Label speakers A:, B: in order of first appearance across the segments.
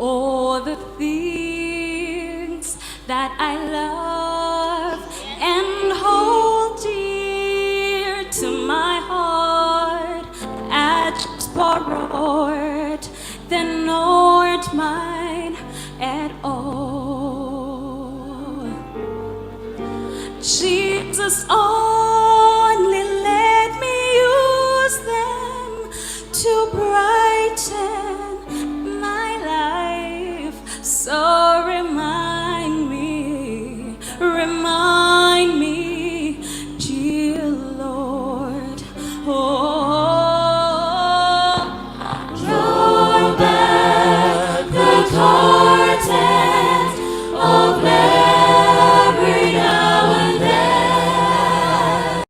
A: all the things that I love and hold dear to my heart, I just borrowed, they're not mine at all. Jesus only let me use them to brighten my life. So remind me, dear Lord. Draw back the curtain of memory now and then.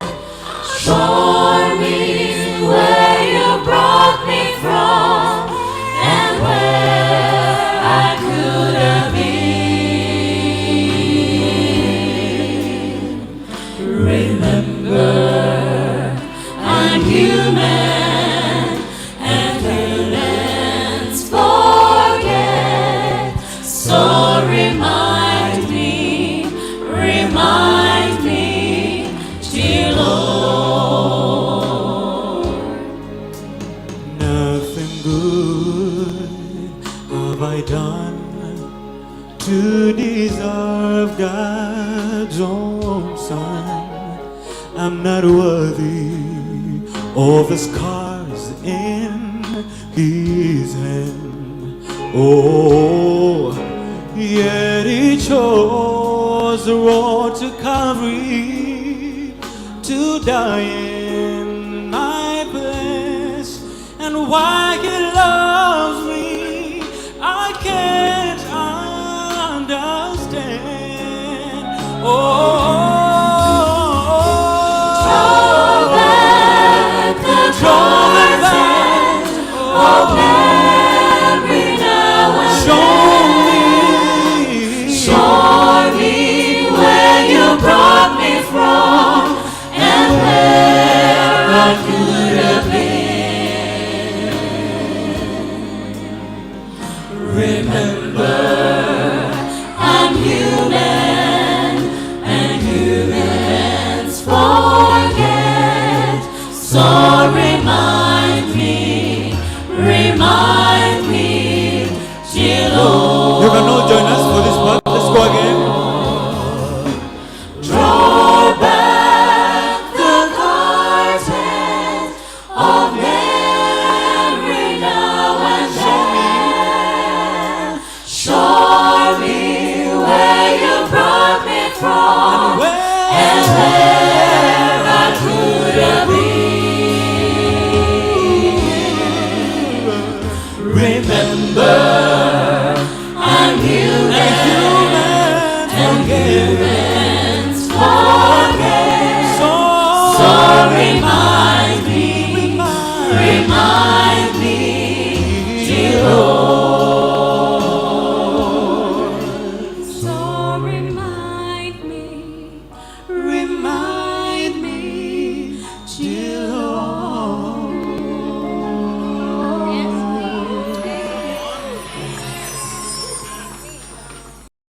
A: Show me where you brought me from and where I could have been. Remember, I'm human and humans forget. So remind me, dear Lord.
B: Nothing good have I done to deserve God's own Son. I'm not worthy of the scars in His hand. Oh, yet He chose the road to Calvary to die in my place. And why He loves me, I can't understand. Oh,
A: remind me, dear Lord.
B: You can all join us for this part. Let's go again.
A: Draw back the curtain of memory now and then. Show me where you brought me from and where I could have been. Remember, I'm human and humans forget. So remind